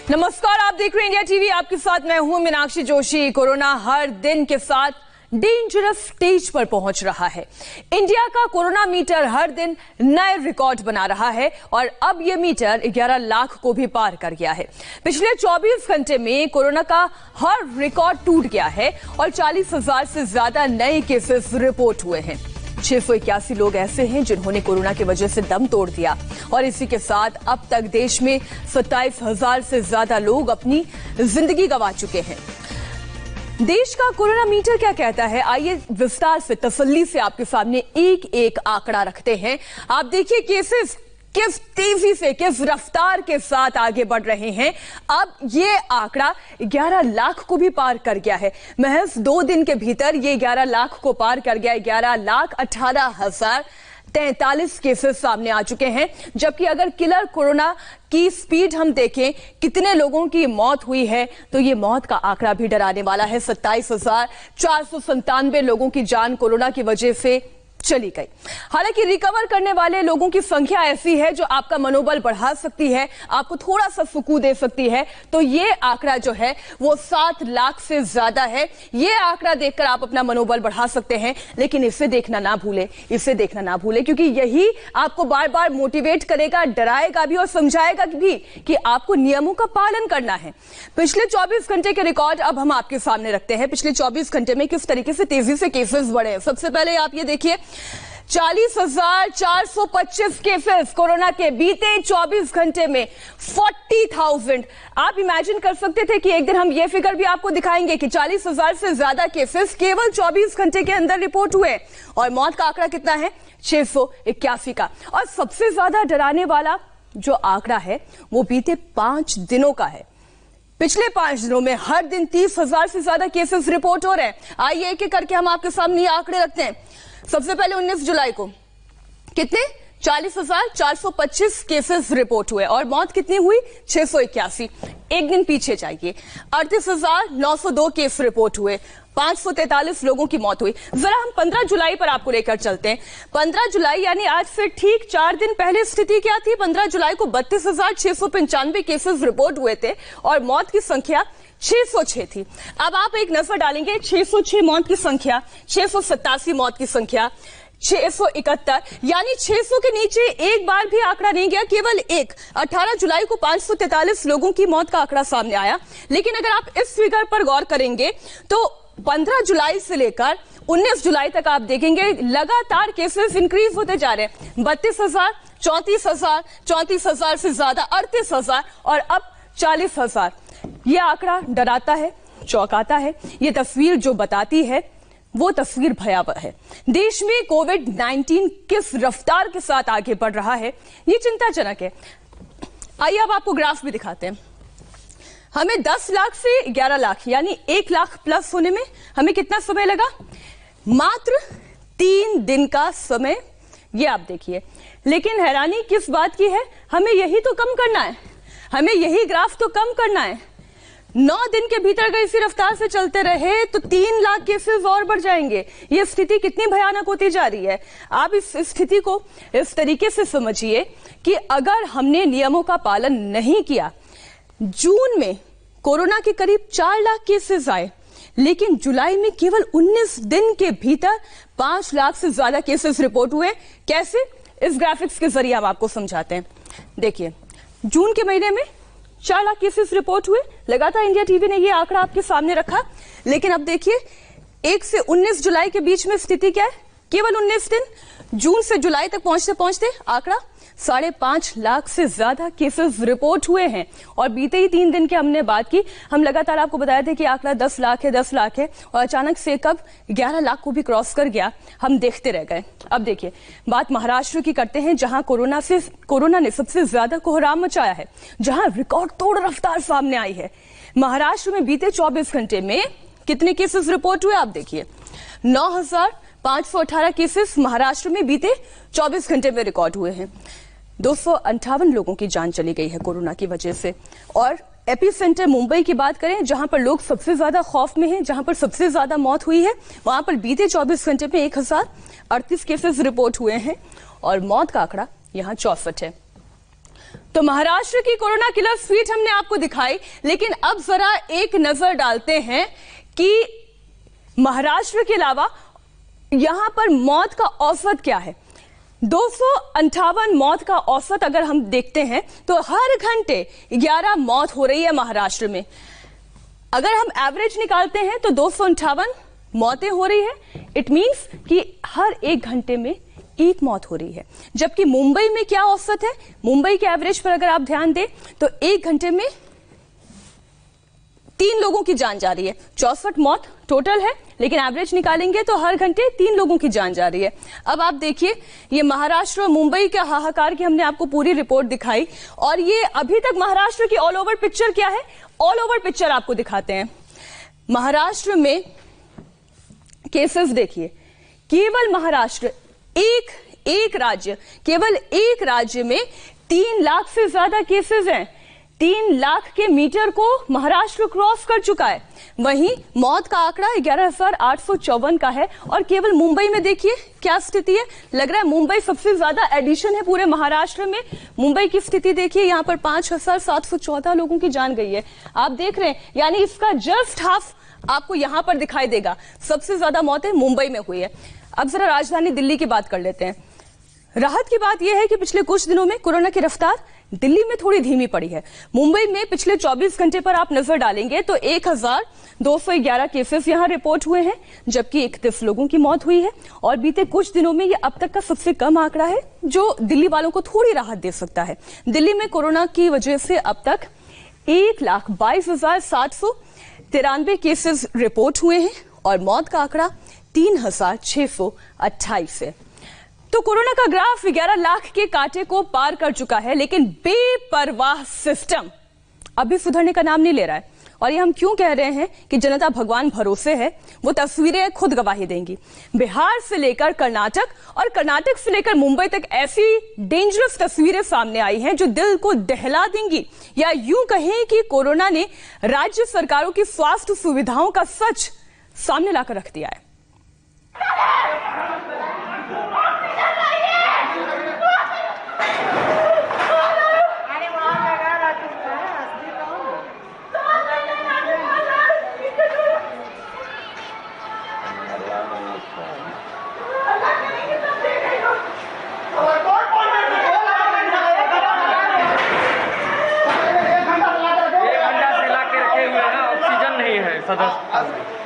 नमस्कार, आप देख रहे हैं इंडिया टीवी। आपके साथ मैं हूं मीनाक्षी जोशी। कोरोना हर दिन के साथ डेंजरस स्टेज पर पहुंच रहा है। इंडिया का कोरोना मीटर हर दिन नए रिकॉर्ड बना रहा है और अब यह मीटर 11 लाख को भी पार कर गया है। पिछले 24 घंटे में कोरोना का हर रिकॉर्ड टूट गया है और 40,000 से ज्यादा नए केसेस रिपोर्ट हुए हैं। 681 लोग ऐसे हैं जिन्होंने कोरोना की वजह से दम तोड़ दिया और इसी के साथ अब तक देश में 27,000 से ज्यादा लोग अपनी जिंदगी गंवा चुके हैं। देश का कोरोना मीटर क्या कहता है, आइए विस्तार से तसल्ली से आपके सामने एक एक आंकड़ा रखते हैं। आप देखिए केसेस किस तेजी से, किस रफ्तार के साथ आगे बढ़ रहे हैं। अब ये आंकड़ा 11 लाख को भी पार कर गया है। महज 2 दिन के भीतर ये 11 लाख को पार कर गया है। 11,18,043 केसेस सामने आ चुके हैं। जबकि अगर किलर कोरोना की स्पीड हम देखें, कितने लोगों की मौत हुई है, तो ये मौत का आंकड़ा भी डराने वाला है। 27,497 लोगों की जान कोरोना की वजह से चली गई। हालांकि रिकवर करने वाले लोगों की संख्या ऐसी है जो आपका मनोबल बढ़ा सकती है, आपको थोड़ा सा सुकून दे सकती है। तो ये आंकड़ा जो है वो 7 लाख से ज्यादा है। ये आंकड़ा देखकर आप अपना मनोबल बढ़ा सकते हैं, लेकिन इसे देखना ना भूले, क्योंकि यही आपको बार बार मोटिवेट करेगा, डराएगा भी और समझाएगा भी कि आपको नियमों का पालन करना है। पिछले 24 घंटे के रिकॉर्ड अब हम आपके सामने रखते हैं। पिछले 24 घंटे में किस तरीके से तेजी से केसेस बढ़े हैं। सबसे पहले आप ये देखिए, 40,425 केसेस कोरोना के बीते 24 घंटे में। 40,000। आप इमेजिन कर सकते थे कि एक दिन हम ये फिगर भी आपको दिखाएंगे कि 40,000 से ज्यादा केसेस केवल 24 घंटे के अंदर रिपोर्ट हुए। और मौत का आंकड़ा कितना है? 681 का। और सबसे ज्यादा डराने वाला जो आंकड़ा है वो बीते 5 दिनों का है। पिछले 5 दिनों में हर दिन 30,000 से ज्यादा केसेस रिपोर्ट हो रहे हैं। आइए एक एक करके हम आपके सामने ये आंकड़े रखते हैं। सबसे पहले 19 जुलाई को कितने? 40,425 केसेस रिपोर्ट हुए और मौत कितनी हुई? 681। एक दिन पीछे जाइए, 38,902 केस रिपोर्ट हुए, 543 लोगों की मौत हुई। जरा हम 15 जुलाई पर आपको लेकर चलते हैं। 15 जुलाई यानी आज से ठीक 4 दिन पहले स्थिति क्या थी? 15 जुलाई को 32,695 केसेस रिपोर्ट हुए थे और मौत की संख्या 606 थी। अब आप एक नजर डालेंगे, 606 मौत की संख्या, 687 मौत की संख्या, 671, यानी 600 के नीचे एक बार भी आंकड़ा नहीं गया, केवल एक। 18 जुलाई को 543 लोगों की मौत का आंकड़ा सामने आया। लेकिन अगर आप इस फिगर पर गौर करेंगे तो 15 जुलाई से लेकर 19 जुलाई तक आप देखेंगे लगातार केसेस इंक्रीज होते जा रहे हैं। 32,000, 34,000, 34,000 से ज्यादा, 38,000 और अब 40,000। यह आंकड़ा डराता है, चौंकाता है। यह तस्वीर जो बताती है वो तस्वीर भयावह है। देश में कोविड-19 किस रफ्तार के साथ आगे बढ़ रहा है ये चिंताजनक है। आइए अब आपको ग्राफ भी दिखाते हैं। हमें 10 लाख से 11 लाख यानी 1 लाख प्लस होने में हमें कितना समय लगा? मात्र 3 दिन का समय। ये आप देखिए। लेकिन हैरानी किस बात की है? हमें यही तो कम करना है, हमें यही ग्राफ तो कम करना है। 9 दिन के भीतर अगर इसी रफ्तार से चलते रहे तो 3 लाख केसेस और बढ़ जाएंगे। ये स्थिति कितनी भयानक होती जा रही है। आप इस स्थिति को इस तरीके से समझिए कि अगर हमने नियमों का पालन नहीं किया, जून में कोरोना के करीब 4 लाख केसेस आए, लेकिन जुलाई में केवल 19 दिन के भीतर 5 लाख से ज्यादा केसेस रिपोर्ट हुए। कैसे? इस ग्राफिक्स के जरिए हम आपको समझाते हैं। देखिए, जून के महीने में 4 लाख केसेस रिपोर्ट हुए। लगातार इंडिया टीवी ने यह आंकड़ा आपके सामने रखा। लेकिन अब देखिए 1 से 19 जुलाई के बीच में स्थिति क्या है? केवल 19 दिन। जून से जुलाई तक पहुंचते पहुंचते आंकड़ा 5.5 लाख से ज्यादा केसेस रिपोर्ट हुए हैं। और बीते ही 3 दिन की हमने बात की। हम लगातार आपको बताया था कि आंकड़ा 10 लाख है, 10 लाख है, और अचानक से कब 11 लाख को भी क्रॉस कर गया, हम देखते रह गए। अब देखिए, बात महाराष्ट्र की करते हैं, जहां कोरोना ने सबसे ज्यादा कोहराम मचाया है, जहां रिकॉर्ड तोड़ रफ्तार सामने आई है। महाराष्ट्र में बीते 24 घंटे में कितने केसेस रिपोर्ट हुए? आप देखिए, 9,518 केसेस महाराष्ट्र में बीते 24 घंटे में रिकॉर्ड हुए हैं। 258 लोगों की जान चली गई है कोरोना की वजह से। और एपी सेंटर मुंबई की बात करें, जहां पर लोग सबसे ज्यादा खौफ में हैं, जहां पर सबसे ज्यादा मौत हुई है, वहां पर बीते 24 घंटे में 1038 केसेस रिपोर्ट हुए हैं और मौत का आंकड़ा यहां 64 है। तो महाराष्ट्र की कोरोना किलर स्वीट हमने आपको दिखाई, लेकिन अब जरा एक नजर डालते हैं कि महाराष्ट्र के अलावा यहां पर मौत का औसत क्या है। 258 मौत का औसत अगर हम देखते हैं तो हर घंटे 11 मौत हो रही है महाराष्ट्र में। अगर हम एवरेज निकालते हैं तो 258 मौतें हो रही है। इट मींस कि हर एक घंटे में एक मौत हो रही है। जबकि मुंबई में क्या औसत है, मुंबई के एवरेज पर अगर आप ध्यान दें तो एक घंटे में 3 लोगों की जान जा रही है। 64 मौत टोटल है, लेकिन एवरेज निकालेंगे तो हर घंटे 3 लोगों की जान जा रही है। अब आप देखिए, ये महाराष्ट्र और मुंबई के हाहाकार की हमने आपको पूरी रिपोर्ट दिखाई, और ये अभी तक महाराष्ट्र की ऑल ओवर पिक्चर क्या है, ऑल ओवर पिक्चर आपको दिखाते हैं। महाराष्ट्र में केसेस देखिए, केवल महाराष्ट्र एक राज्य, केवल एक राज्य में 3 लाख से ज्यादा केसेस हैं। 3 लाख के मीटर को महाराष्ट्र क्रॉस कर चुका है। वहीं मौत का आंकड़ा 11,854 का है। और केवल मुंबई में देखिए क्या स्थिति है। लग रहा है मुंबई सबसे ज्यादा एडिशन है पूरे महाराष्ट्र में। मुंबई की स्थिति देखिए, यहां पर 5,714 लोगों की जान गई है। आप देख रहे हैं, यानी इसका जस्ट हाफ आपको यहां पर दिखाई देगा। सबसे ज्यादा मौतें मुंबई में हुई है। अब जरा राजधानी दिल्ली की बात कर लेते हैं। राहत की बात यह है कि पिछले कुछ दिनों में कोरोना की रफ्तार दिल्ली में थोड़ी धीमी पड़ी है। मुंबई में पिछले 24 घंटे पर आप नजर डालेंगे तो 1,211 केसेस यहां रिपोर्ट हुए हैं, जबकि 31 लोगों की मौत हुई है। और बीते कुछ दिनों में यह अब तक का सबसे कम आंकड़ा है, जो दिल्ली वालों को थोड़ी राहत दे सकता है। दिल्ली में कोरोना की वजह से अब तक 1,22,793 केसेस रिपोर्ट हुए हैं और मौत का आंकड़ा 3,628 है। तो कोरोना का ग्राफ 11 लाख के कांटे को पार कर चुका है, लेकिन बेपरवाह सिस्टम अभी सुधरने का नाम नहीं ले रहा है। और ये हम क्यों कह रहे हैं कि जनता भगवान भरोसे है, वो तस्वीरें खुद गवाही देंगी। बिहार से लेकर कर्नाटक और कर्नाटक से लेकर मुंबई तक ऐसी डेंजरस तस्वीरें सामने आई हैं जो दिल को दहला देंगी। या यूं कहें कि कोरोना ने राज्य सरकारों की स्वास्थ्य सुविधाओं का सच सामने लाकर रख दिया है।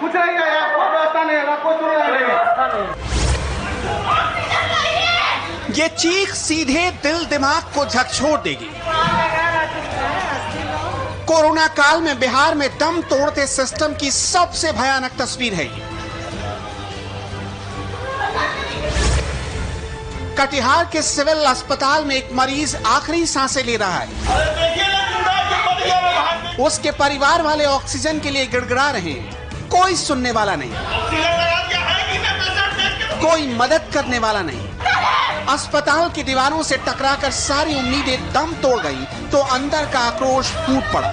कुछ नहीं है, व्यवस्था नहीं है, कोई व्यवस्था नहीं। ये चीख सीधे दिल दिमाग को झकझोर देगी। कोरोना काल में बिहार में दम तोड़ते सिस्टम की सबसे भयानक तस्वीर है ये। कटिहार के सिविल अस्पताल में एक मरीज आखिरी सांसें ले रहा है। उसके परिवार वाले ऑक्सीजन के लिए गिड़गिड़ा रहे हैं। कोई सुनने वाला नहीं, कोई मदद करने वाला नहीं। अस्पताल की दीवारों से टकराकर सारी उम्मीदें दम तोड़ गई तो अंदर का आक्रोश फूट पड़ा।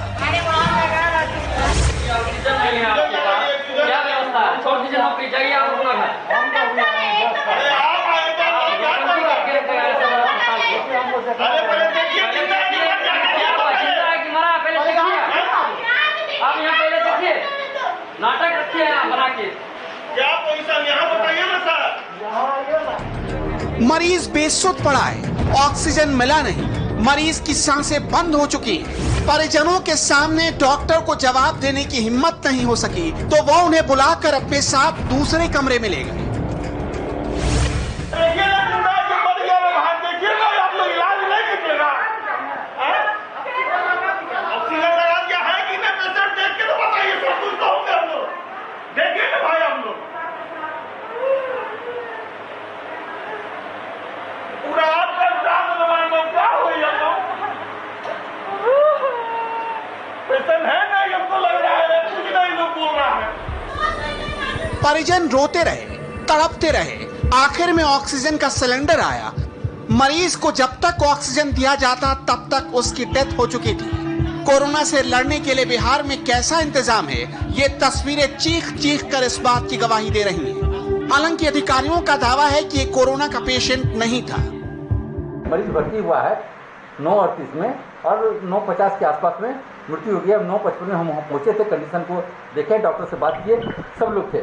नाटक रखिए बना के, क्या पोजीशन यहाँ बताइए ना सर। मरीज बेसुध पड़ा है, ऑक्सीजन मिला नहीं, मरीज की सांसें बंद हो चुकी हैं। परिजनों के सामने डॉक्टर को जवाब देने की हिम्मत नहीं हो सकी तो वो उन्हें बुलाकर अपने साथ दूसरे कमरे में ले गए। परिजन रोते रहे, तड़पते रहे। आखिर में ऑक्सीजन का सिलेंडर आया। मरीज को जब तक ऑक्सीजन दिया जाता तब तक उसकी डेथ हो चुकी थी। कोरोना से लड़ने के लिए बिहार में कैसा इंतजाम है, ये तस्वीरें चीख चीख कर इस बात की गवाही दे रही हैं। हालांकि अधिकारियों का दावा है कि ये कोरोना का पेशेंट नहीं था। मरीज भर्ती हुआ है 9:38 में और 9:50 के आसपास में मृत्यु हो गया। 9:55 में हम पहुंचे थे, कंडीशन को देखे, डॉक्टर से बात किए, सब लोग थे।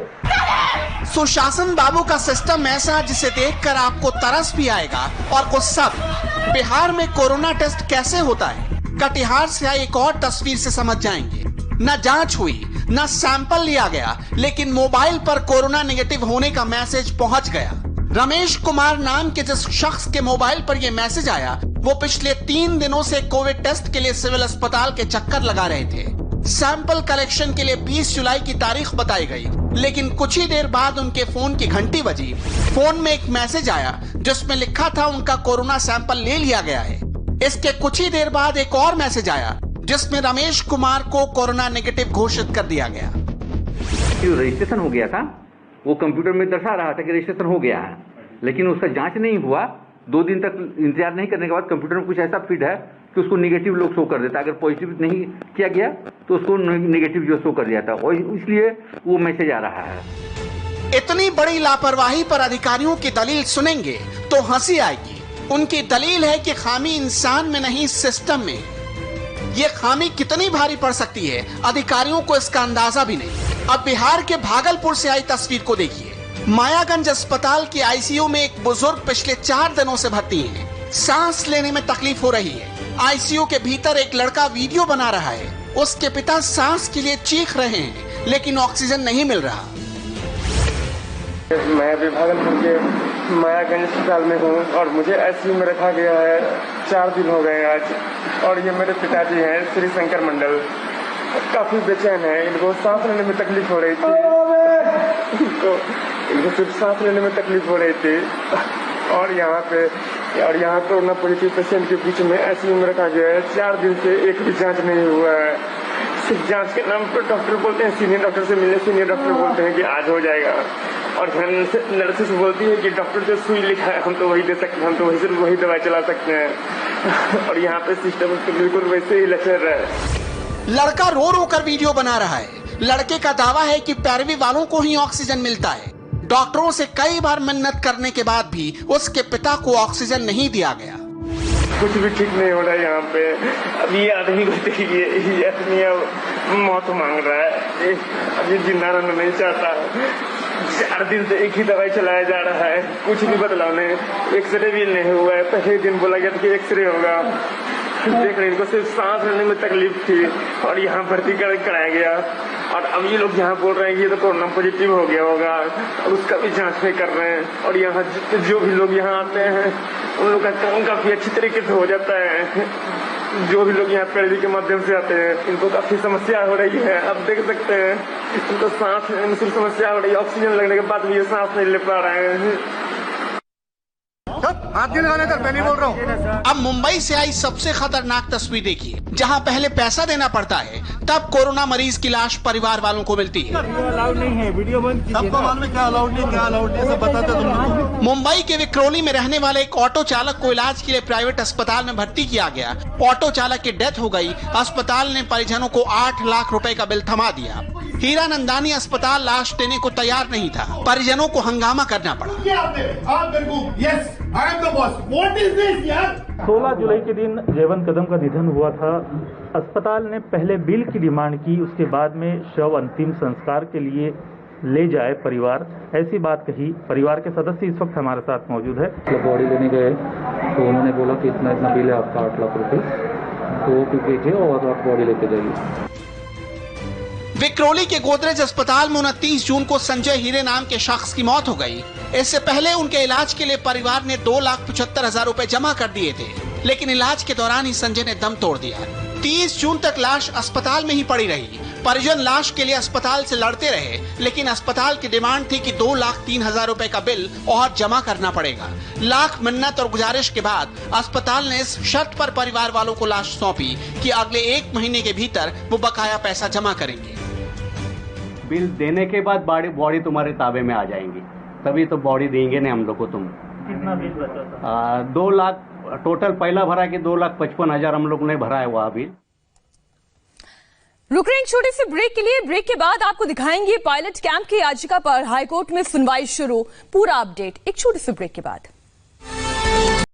सुशासन बाबू का सिस्टम ऐसा जिसे देखकर आपको तरस भी आएगा और गुस्सा भी। बिहार में कोरोना टेस्ट कैसे होता है, कटिहार से आई एक और तस्वीर से समझ जाएंगे। न जांच हुई, न सैंपल लिया गया, लेकिन मोबाइल पर कोरोना नेगेटिव होने का मैसेज पहुंच गया। रमेश कुमार नाम के जिस शख्स के मोबाइल पर यह मैसेज आया, वो पिछले 3 दिनों से कोविड टेस्ट के लिए सिविल अस्पताल के चक्कर लगा रहे थे। सैंपल कलेक्शन के लिए 20 जुलाई की तारीख बताई गई, लेकिन कुछ ही देर बाद उनके फोन की घंटी बजी। फोन में एक मैसेज आया जिसमें लिखा था उनका कोरोना सैंपल ले लिया गया है। इसके कुछ ही देर बाद एक और मैसेज आया जिसमें रमेश कुमार को कोरोना नेगेटिव घोषित कर दिया गया। रजिस्ट्रेशन हो गया था, वो कंप्यूटर में दर्शा रहा था कि रजिस्ट्रेशन हो गया है, लेकिन उसका जांच नहीं हुआ। 2 दिन तक इंतजार नहीं करने के बाद कंप्यूटर में कुछ ऐसा फीड है कि उसको निगेटिव लोग शो कर देता है। अगर पॉजिटिव नहीं किया गया तो उसको निगेटिव जो शो कर दिया था, और इसलिए वो मैसेज आ रहा है। इतनी बड़ी लापरवाही पर अधिकारियों की दलील सुनेंगे तो हंसी आएगी। उनकी दलील है कि खामी इंसान में नहीं, सिस्टम में। ये खामी कितनी भारी पड़ सकती है, अधिकारियों को इसका अंदाजा भी नहीं। अब बिहार के भागलपुर से आई तस्वीर को देखिए। मायागंज अस्पताल के आईसीयू में एक बुजुर्ग पिछले 4 दिनों से भर्ती हैं। सांस लेने में तकलीफ हो रही है। आईसीयू के भीतर एक लड़का वीडियो बना रहा है। उसके पिता सांस के लिए चीख रहे हैं, लेकिन ऑक्सीजन नहीं मिल रहा। मैं अभी भागलपुर के मायागंज अस्पताल में हूँ और मुझे आईसीयू में रखा गया है। 4 दिन हो गए आज। और ये मेरे पिताजी हैं, श्री शंकर मंडल, काफी बेचैन है। इनको सांस लेने में तकलीफ हो रही थी, इनको सिर्फ सांस लेने में तकलीफ हो रही थी। और यहाँ कोरोना पॉजिटिव पेशेंट के बीच में आईसीयू में रखा गया है। 4 दिन से एक भी जांच नहीं हुआ है। सिर्फ जांच के नाम पर डॉक्टर बोलते हैं सीनियर डॉक्टर से मिलने, सीनियर डॉक्टर बोलते हैं कि आज हो जाएगा। और नर्सेस बोलती है कि डॉक्टर जो सुई लिखा है हम तो वही दे सकते हैं, हम तो वही सिर्फ वही दवाई चला सकते हैं। और यहाँ पे सिस्टम तो बिल्कुल वैसे ही लचर है। लड़का रो रो कर वीडियो बना रहा है। लड़के का दावा है कि पैरवी वालों को ही ऑक्सीजन मिलता है। डॉक्टरों से कई बार मिन्नत करने के बाद भी उसके पिता को ऑक्सीजन नहीं दिया गया। कुछ भी ठीक नहीं हो रहा है यहाँ पे। अब ये आदमी को देखिए, ये आदमी अब मौत मांग रहा है। अभी जिंदा रहना नहीं चाहता। 4 दिन से एक ही दवाई चलाया जा रहा है, कुछ नहीं बदलाव नहीं। एक्सरे भी नहीं हुआ है। पहले दिन बोला गया था कि एक्सरे होगा। देख रहे इनको सिर्फ सांस लेने में तकलीफ थी और यहाँ भर्ती कराया गया। और अब ये लोग यहाँ बोल रहे हैं कि ये तो कोरोना पॉजिटिव हो गया होगा और उसका भी जांच नहीं कर रहे हैं। और यहाँ जो भी लोग यहाँ आते हैं उन लोग का काम काफी अच्छी तरीके से हो जाता है। जो भी लोग यहाँ पैरवी के माध्यम से आते हैं इनको काफी समस्या हो रही है। अब देख सकते हैं इनको सांस लेने में सिर्फ समस्या हो रही है। ऑक्सीजन लगने के बाद भी ये सांस नहीं ले पा रहे हैं। पहले बोल रहा हूँ। अब मुंबई से आई सबसे खतरनाक तस्वीर देखिए, जहां पहले पैसा देना पड़ता है तब कोरोना मरीज की लाश परिवार वालों को मिलती है। अलाउड नहीं है, वीडियो बंद कीजिए। सबको मालूम है क्या अलाउड नहीं, क्या अलाउड नहीं, सब बताते तुम लोग। मुंबई के विक्रोली में रहने वाले एक ऑटो चालक को इलाज के लिए प्राइवेट अस्पताल में भर्ती किया गया। ऑटो चालक की डेथ हो गई। अस्पताल ने परिजनों को 8 लाख रुपए का बिल थमा दिया। हीरा नंदानी अस्पताल लाश देने को तैयार नहीं था। परिजनों को हंगामा करना पड़ा। 16 जुलाई के दिन जयवंत कदम का निधन हुआ था। अस्पताल ने पहले बिल की डिमांड की, उसके बाद में शव अंतिम संस्कार के लिए ले जाए परिवार, ऐसी बात कही। परिवार के सदस्य इस वक्त हमारे साथ मौजूद है। बॉडी लेने गए तो उन्होंने बोला कि इतना इतना बिल है आपका 8 लाख रुपए, तो वो भेजिए और आप बॉडी लेके जाइए। विक्रोली के गोदरेज अस्पताल में 29 जून को संजय हीरे नाम के शख्स की मौत हो गई। इससे पहले उनके इलाज के लिए परिवार ने 2,75,000 रुपए जमा कर दिए थे, लेकिन इलाज के दौरान ही संजय ने दम तोड़ दिया। 30 जून तक लाश अस्पताल में ही पड़ी रही। परिजन लाश के लिए अस्पताल से लड़ते रहे, लेकिन अस्पताल की डिमांड थी कि 2,03,000 रुपए का बिल और जमा करना पड़ेगा। लाख मिन्नत और गुजारिश के बाद अस्पताल ने इस शर्त पर परिवार वालों को लाश सौंपी कि अगले 1 महीने के भीतर वो बकाया पैसा जमा करेंगे। बिल देने के बाद बॉडी तुम्हारे ताबे में आ जाएंगी, तभी तो बॉडी देंगे ना हम लोग को। तुम कितना बिल बचा था? 2 लाख टोटल पहला भरा कि 2,55,000 हम लोग ने भरा है वह बिल। रुक रहे हैं छोटे से ब्रेक के लिए। ब्रेक के बाद आपको दिखाएंगे पायलट कैंप की याचिका पर हाईकोर्ट में सुनवाई शुरू। पूरा अपडेट एक छोटे से ब्रेक के बाद।